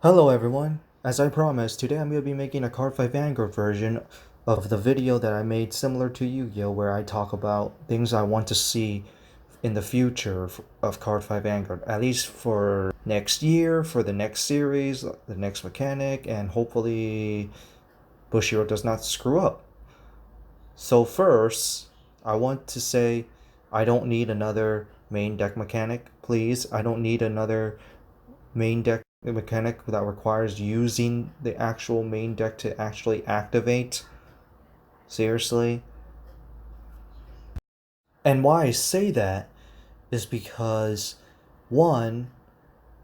Hello everyone! As I promised, today I'm going to be making a Cardfight Vanguard version of the video that I made similar to Yu-Gi-Oh! Where I talk about things I want to see in the future of Cardfight Vanguard. At least for next year, for the next series, the next mechanic, and hopefully Bushiro does not screw up. So first, I want to say I don't need another main deck mechanic, please. I don't need another main deck mechanic that requires using the actual main deck to actually activate. Seriously. And why I say that is because one,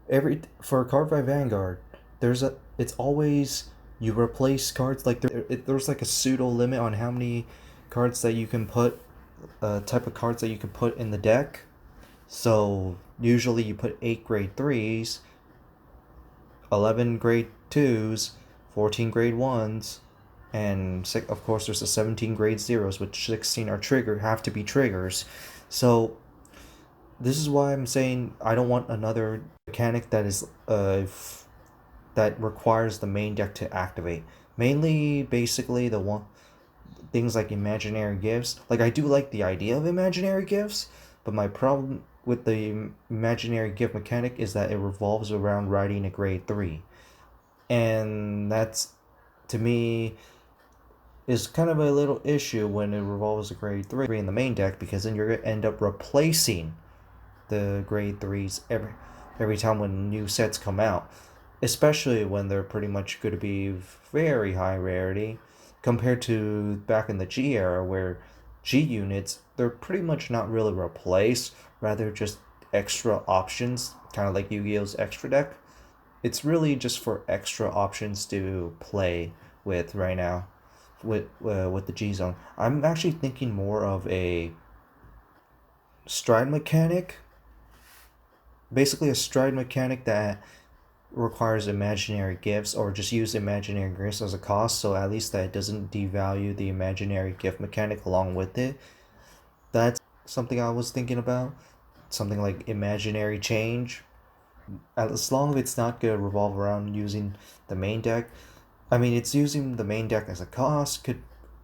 every for Cardfight Vanguard, it's always you replace cards like there's like a pseudo limit on how many cards that you can put type of cards that you can put in the deck. So usually you put 8 grade 3s, 11 grade 2s, 14 grade 1s, and of course there's the 17 grade 0s, which 16 have to be triggers. So this is why I'm saying I don't want another mechanic that is that requires the main deck to activate. Mainly, basically, the one things like imaginary gifts. Like, I do like the idea of imaginary gifts, but my problem with the imaginary gift mechanic is that it revolves around riding a grade 3. And that's, to me, is kind of a little issue when it revolves a grade 3 in the main deck, because then you're going to end up replacing the grade 3s every time when new sets come out, especially when they're pretty much going to be very high rarity compared to back in the G era, where G units, they're pretty much not really replaced, rather just extra options, kind of like Yu-Gi-Oh's extra deck. It's really just for extra options to play with right now with the G zone. I'm actually thinking more of a stride mechanic, basically a stride mechanic that requires imaginary gifts, or just use imaginary gifts as a cost, so at least that it doesn't devalue the imaginary gift mechanic along with it. That's something I was thinking about. Something like imaginary change. As long as it's not going to revolve around using the main deck. I mean, it's using the main deck as a cost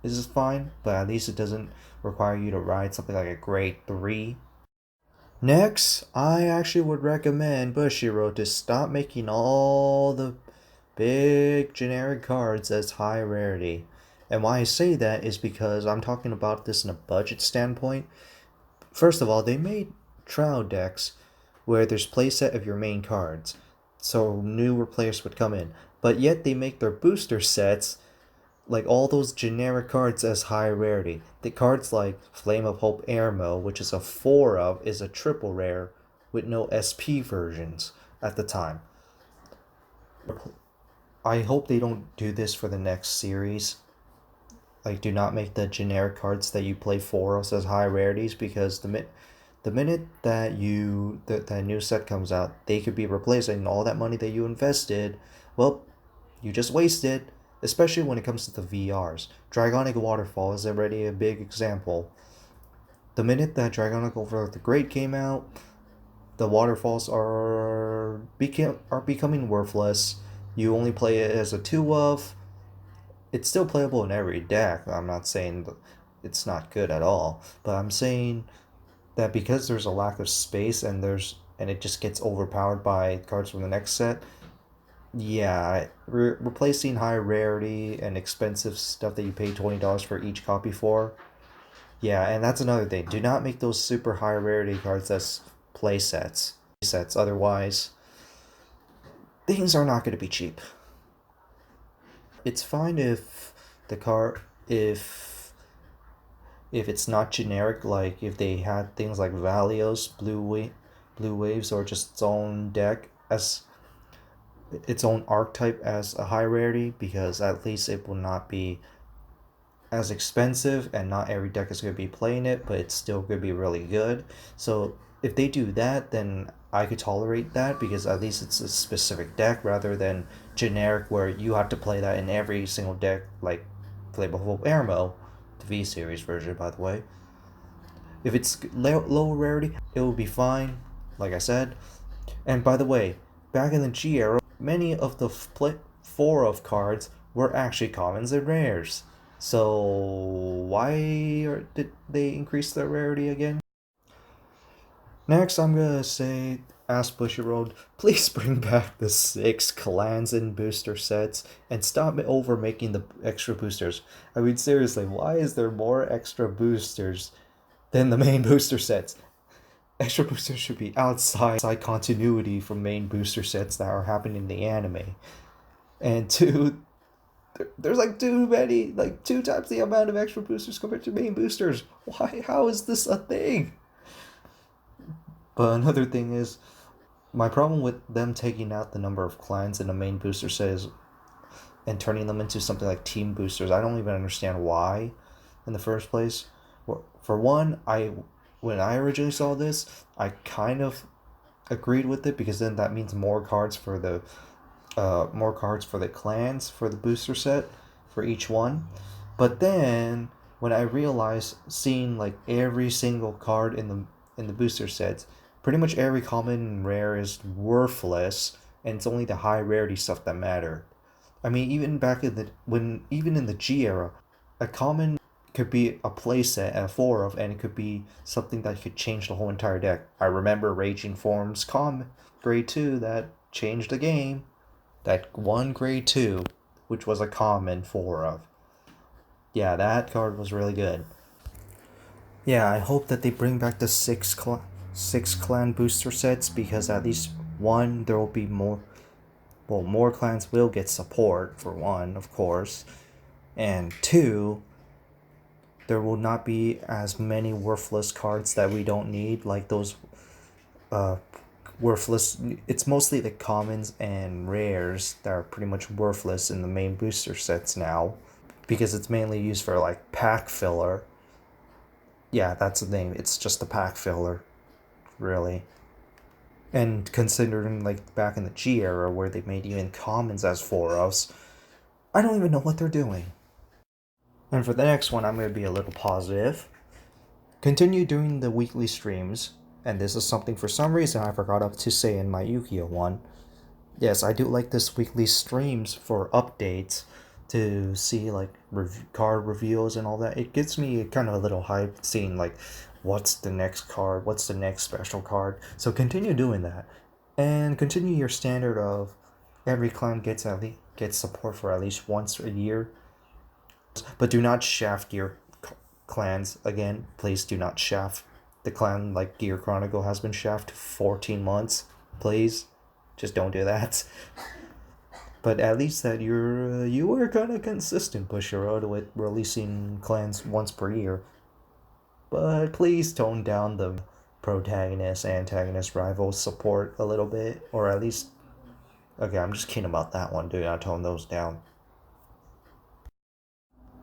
is fine, but at least it doesn't require you to ride something like a grade 3. Next, I actually would recommend Bushiro to stop making all the big generic cards as high rarity. And why I say that is because I'm talking about this in a budget standpoint. First of all, they made trial decks where there's playset of your main cards, so newer players would come in. But yet they make their booster sets like all those generic cards as high rarity. The cards like Flame of Hope Airmo, which is a 4 of, is a triple rare with no SP versions at the time. I hope they don't do this for the next series. Like, do not make the generic cards that you play 4 of as high rarities, because the minute that that new set comes out, they could be replacing all that money that you invested. Well, you just wasted, especially when it comes to the VRs. Dragonic Waterfall is already a big example. The minute that Dragonic Over the Great came out, the waterfalls are becoming worthless. You only play it as a 2 of. It's still playable in every deck. I'm not saying it's not good at all, but I'm saying that because there's a lack of space and it just gets overpowered by cards from the next set. Yeah, replacing high rarity and expensive stuff that you pay $20 for each copy for. Yeah, and that's another thing. Do not make those super high rarity cards as play sets. Otherwise, things are not going to be cheap. It's fine if the card if it's not generic, like if they had things like Valios, Blue Waves, or just its own deck as its own archetype as a high rarity, because at least it will not be as expensive and not every deck is going to be playing it, but it's still going to be really good. So if they do that, then I could tolerate that, because at least it's a specific deck rather than generic where you have to play that in every single deck, like Playable Airmo, the V Series version, by the way. If it's low rarity, it will be fine, like I said. And by the way, back in the G era, many of the four of cards were actually commons and rares. So did they increase their rarity again? Next, I'm gonna say, ask Bushiroad, please bring back the 6 clans and booster sets and stop over making the extra boosters. I mean, seriously, why is there more extra boosters than the main booster sets? Extra boosters should be outside continuity from main booster sets that are happening in the anime. And two, there's like too many, like 2 times the amount of extra boosters compared to main boosters. Why? How is this a thing? But another thing is, my problem with them taking out the number of clans in the main booster set is, and turning them into something like team boosters, I don't even understand why in the first place. For one, when I originally saw this, I kind of agreed with it because then that means more cards for the clans for the booster set for each one. But then when I realized, seeing like every single card in the booster sets, pretty much every common and rare is worthless, and it's only the high rarity stuff that matter. I mean, even back in even in the G era, a common could be a playset at 4 of, and it could be something that could change the whole entire deck. I remember Raging Forms grade 2 that changed the game. That one grade 2, which was a common 4 of. Yeah, that card was really good. Yeah, I hope that they bring back the 6 clan booster sets, because at least one, there will be more. Well, more clans will get support, for one, of course. And two, there will not be as many worthless cards that we don't need, like those worthless. It's mostly the commons and rares that are pretty much worthless in the main booster sets now, because it's mainly used for like pack filler. Yeah, that's the thing. It's just a pack filler, really. And considering like back in the G era where they made even commons as 4-ofs, I don't even know what they're doing. And for the next one, I'm going to be a little positive. Continue doing the weekly streams, and this is something for some reason I forgot to say in my Yu-Gi-Oh one. Yes, I do like this weekly streams for updates, to see like card reveals and all that. It gets me kind of a little hyped seeing like what's the next card, what's the next special card. So continue doing that, and continue your standard of every clan gets support for at least once a year. But do not shaft your clans again. Please do not shaft the clan like Gear Chronicle has been shafted 14 months. Please, just don't do that. But at least that you were kind of consistent, Bushiroad, with releasing clans once per year. But please tone down the protagonist, antagonist, rival support a little bit, or at least. Okay, I'm just kidding about that one. Do not tone those down.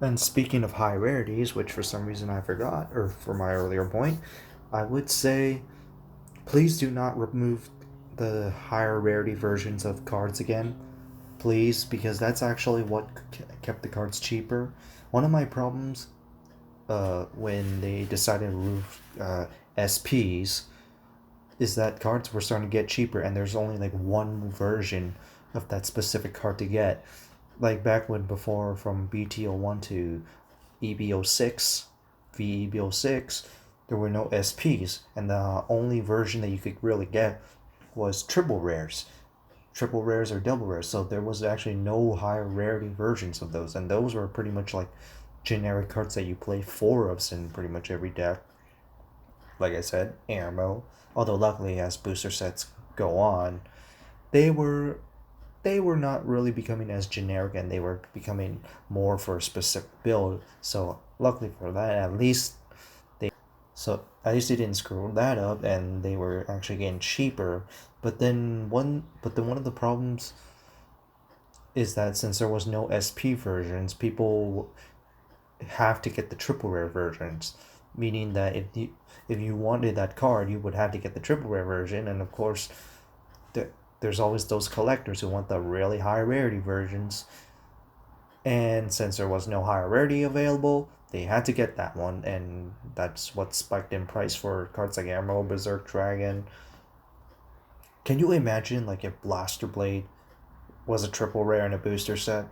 And speaking of high rarities, which for some reason I forgot, or for my earlier point, I would say please do not remove the higher rarity versions of cards again. Please, because that's actually what kept the cards cheaper. One of my problems when they decided to remove SPs is that cards were starting to get cheaper, and there's only like one version of that specific card to get. Like back when before, from BT01 to EB06, VEB06, there were no SPs, and the only version that you could really get was triple rares or double rares. So there was actually no higher rarity versions of those, and those were pretty much like generic cards that you play 4-ofs in pretty much every deck. Like I said, ammo. Although luckily, as booster sets go on, they were not really becoming as generic, and they were becoming more for a specific build. So luckily for that, at least they didn't screw that up, and they were actually getting cheaper. But then one of the problems is that since there was no SP versions, people have to get the triple rare versions, meaning that if you wanted that card, you would have to get the triple rare version. And of course, there's always those collectors who want the really high rarity versions, and since there was no higher rarity available, they had to get that one, and that's what spiked in price for cards like Emerald, Berserk Dragon. Can you imagine like if Blaster Blade was a triple rare in a booster set.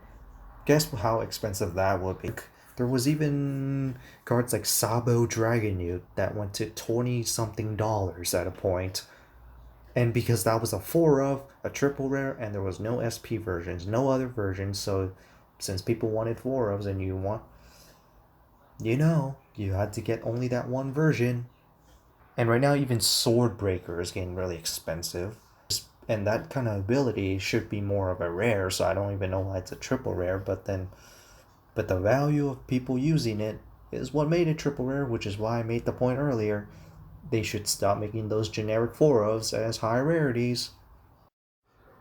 Guess how expensive that would be. There was even cards like Sabo Dragon Youth that went to $20-something at a point. And because that was a 4 of, a triple rare, and there was no SP versions, no other versions, so since people wanted 4 ofs and you had to get only that one version. And right now even Swordbreaker is getting really expensive. And that kind of ability should be more of a rare, so I don't even know why it's a triple rare, but the value of people using it is what made it triple rare, which is why I made the point earlier. They should stop making those generic 4 ofs as high rarities.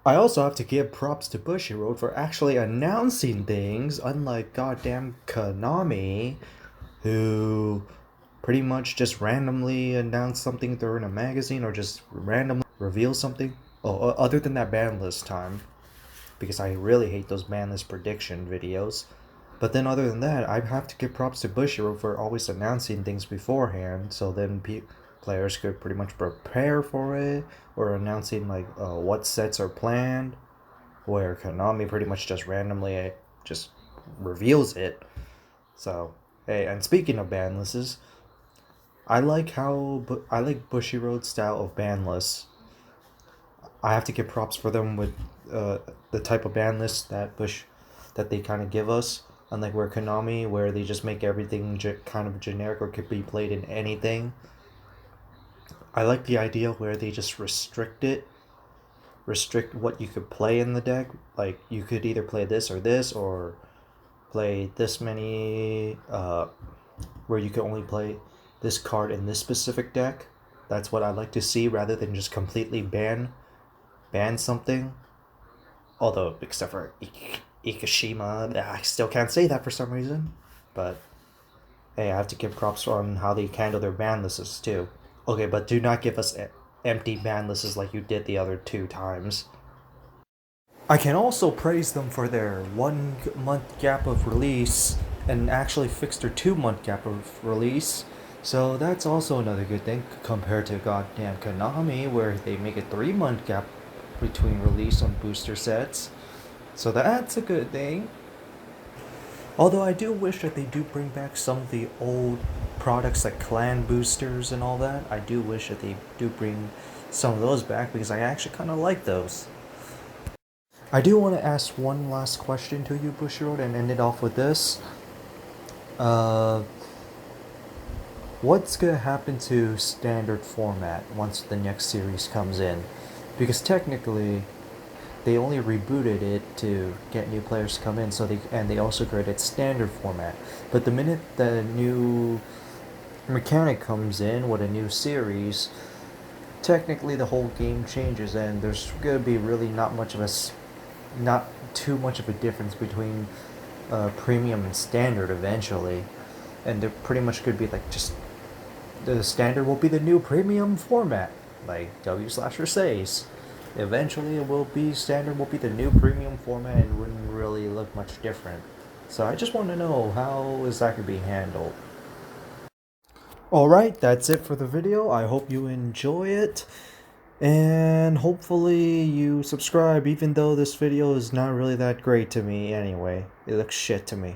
I also have to give props to Bushiroad for actually announcing things, unlike goddamn Konami, who pretty much just randomly announce something during a magazine or just randomly reveal something. Oh, other than that ban list time, because I really hate those ban list prediction videos. But then other than that, I have to give props to Bushiroad for always announcing things beforehand, so then players could pretty much prepare for it, or announcing like what sets are planned, where Konami pretty much just randomly just reveals it. So, hey, and speaking of ban lists, I like Bushiroad's style of ban lists. I have to give props for them with the type of ban list that they kind of give us. Unlike where Konami, where they just make everything kind of generic or could be played in anything. I like the idea where they just restrict what you could play in the deck. Like, you could either play this, or play this many, where you can only play this card in this specific deck. That's what I like to see, rather than just completely ban something. Although, except for Ikishima, I still can't say that for some reason. But hey, I have to give props on how they handle their ban lists too. Okay, but do not give us empty ban lists like you did the other 2 times. I can also praise them for their 1 month gap of release, and actually fixed their 2 month gap of release. So that's also another good thing compared to goddamn Konami, where they make a 3 month gap between release on booster sets. So that's a good thing. Although I do wish that they do bring back some of the old products like clan boosters and all that. I do wish that they do bring some of those back, because I actually kind of like those. I do want to ask one last question to you, Bushiroad, and end it off with this. What's going to happen to standard format once the next series comes in? Because technically, they only rebooted it to get new players to come in, and they also created standard format. But the minute the new mechanic comes in with a new series, technically the whole game changes, and there's going to be really not too much of a difference between premium and standard eventually. And there pretty much could be like just the standard will be the new premium format, like W/says. Eventually standard will be the new premium format, and wouldn't really look much different. So I just want to know, how is that going to be handled? Alright, that's it for the video. I hope you enjoy it, and hopefully you subscribe, even though this video is not really that great to me anyway. It looks shit to me.